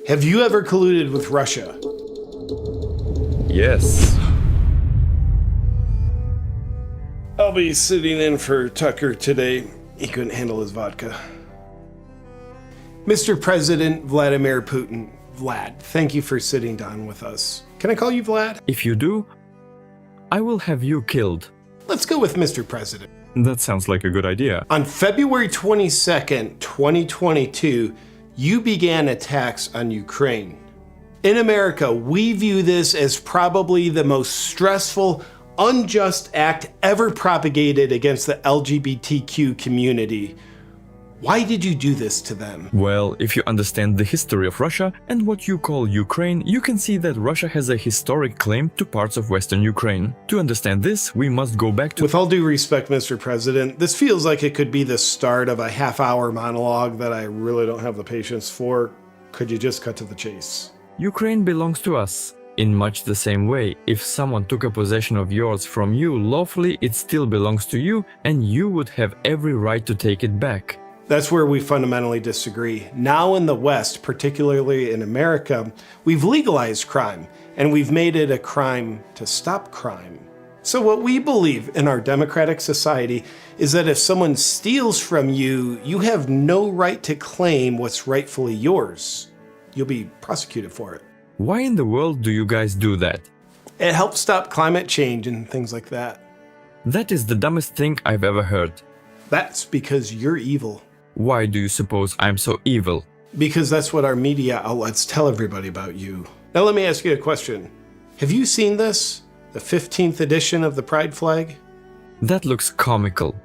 Have you ever colluded with Russia? Yes. I'll be sitting in for Tucker today. He couldn't handle his vodka. Mr. President Vladimir Putin. Vlad, thank you for sitting down with us. Can I call you Vlad? If you do, I will have you killed. Let's go with Mr. President. That sounds like a good idea. On February 22nd, 2022, you began attacks on Ukraine. In America, we view this as probably the most stressful, unjust act ever propagated against the LGBTQ community. Why did you do this to them? Well, if you understand the history of Russia and what you call Ukraine, you can see that Russia has a historic claim to parts of Western Ukraine. To understand this, we must go back to— With all due respect, Mr. President, this feels like it could be the start of a half-hour monologue that I really don't have the patience for. Could you just cut to the chase? Ukraine belongs to us. In much the same way, if someone took a possession of yours from you lawfully, it still belongs to you, and you would have every right to take it back. That's where we fundamentally disagree. Now in the West, particularly in America, we've legalized crime, and we've made it a crime to stop crime. So what we believe in our democratic society is that if someone steals from you, you have no right to claim what's rightfully yours. You'll be prosecuted for it. Why in the world do you guys do that? It helps stop climate change and things like that. That is the dumbest thing I've ever heard. That's because you're evil. Why do you suppose I'm so evil? Because that's what our media outlets tell everybody about you. Now let me ask you a question. Have you seen this? The 15th edition of the Pride flag? That looks comical.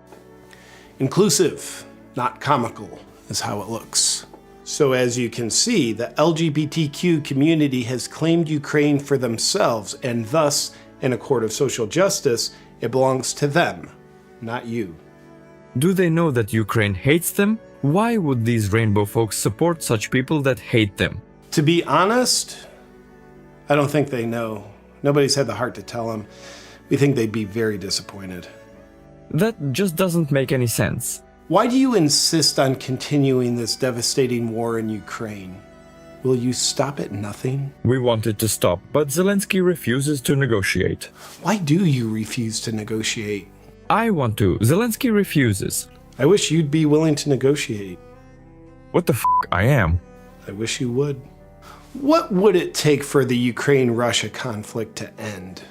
Inclusive, not comical, is how it looks. So as you can see, the LGBTQ community has claimed Ukraine for themselves, and thus, in a court of social justice, it belongs to them, not you. Do they know that Ukraine hates them? Why would these rainbow folks support such people that hate them? To be honest, I don't think they know. Nobody's had the heart to tell them. We think they'd be very disappointed. That just doesn't make any sense. Why do you insist on continuing this devastating war in Ukraine? Will you stop at nothing? We wanted to stop, but Zelensky refuses to negotiate. Why do you refuse to negotiate? I want to. Zelensky refuses. I wish you'd be willing to negotiate. What the f*** I am? I wish you would. What would it take for the Ukraine-Russia conflict to end?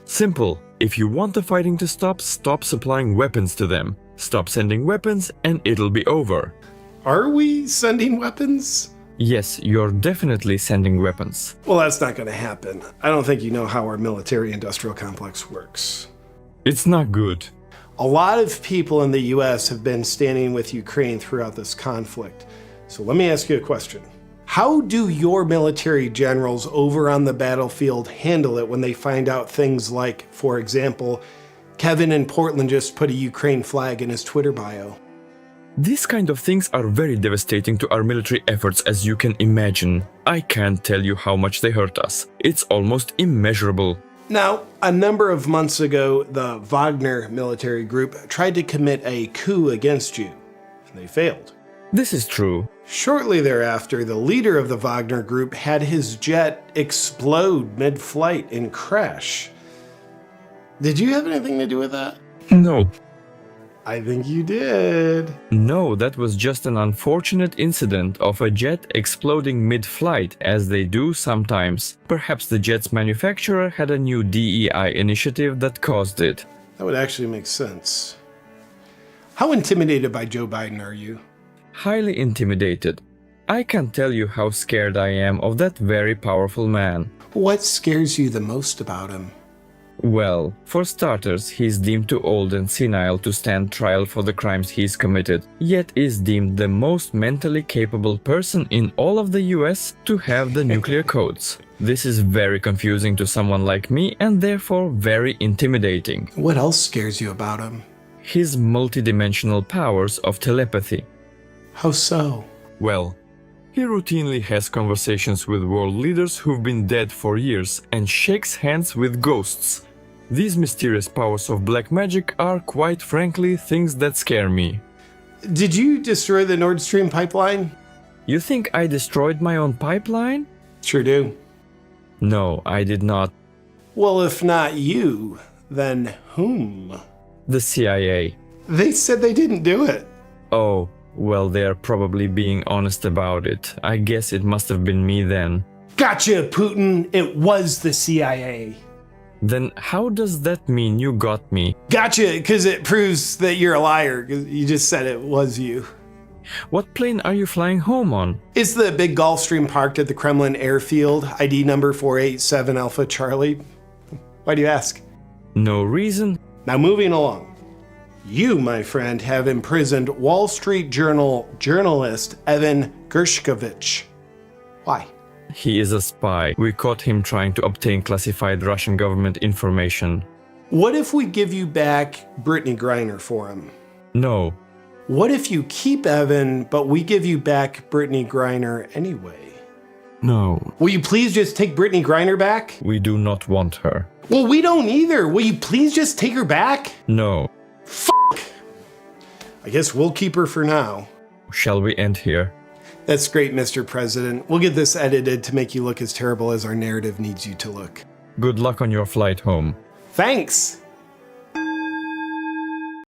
Simple. If you want the fighting to stop, stop supplying weapons to them. Stop sending weapons and it'll be over. Are we sending weapons? Yes, you're definitely sending weapons. Well, that's not going to happen. I don't think you know how our military-industrial complex works. It's not good. A lot of people in the US have been standing with Ukraine throughout this conflict. So let me ask you a question. How do your military generals over on the battlefield handle it when they find out things like, for example, Kevin in Portland just put a Ukraine flag in his Twitter bio? These kind of things are very devastating to our military efforts, as you can imagine. I can't tell you how much they hurt us. It's almost immeasurable. Now, a number of months ago, the Wagner military group tried to commit a coup against you, and they failed. This is true. Shortly thereafter, the leader of the Wagner group had his jet explode mid-flight and crash. Did you have anything to do with that? No. I think you did. No, that was just an unfortunate incident of a jet exploding mid-flight, as they do sometimes. Perhaps the jet's manufacturer had a new DEI initiative that caused it. That would actually make sense. How intimidated by Joe Biden are you? Highly intimidated. I can't tell you how scared I am of that very powerful man. What scares you the most about him? Well, for starters, he's deemed too old and senile to stand trial for the crimes he's committed, yet is deemed the most mentally capable person in all of the US to have the nuclear codes. This is very confusing to someone like me and therefore very intimidating. What else scares you about him? His multidimensional powers of telepathy. How so? Well, he routinely has conversations with world leaders who've been dead for years and shakes hands with ghosts. These mysterious powers of black magic are, quite frankly, things that scare me. Did you destroy the Nord Stream pipeline? You think I destroyed my own pipeline? Sure do. No, I did not. Well, if not you, then whom? The CIA. They said they didn't do it. Oh, well, they're probably being honest about it. I guess it must have been me then. Gotcha, Putin. It was the CIA. Then how does that mean you got me? Gotcha, because it proves that you're a liar. 'Cause you just said it was you. What plane are you flying home on? It's the big Gulfstream parked at the Kremlin airfield, ID number 487 Alpha Charlie. Why do you ask? No reason? Now moving along. You, my friend, have imprisoned Wall Street Journal journalist Evan Gershkovich. Why? He is a spy. We caught him trying to obtain classified Russian government information. What if we give you back Brittany Griner for him? No. What if you keep Evan, but we give you back Brittany Griner anyway? No. Will you please just take Brittany Griner back? We do not want her. Well, we don't either. Will you please just take her back? No. I guess we'll keep her for now. Shall we end here? That's great, Mr. President. We'll get this edited to make you look as terrible as our narrative needs you to look. Good luck on your flight home. Thanks!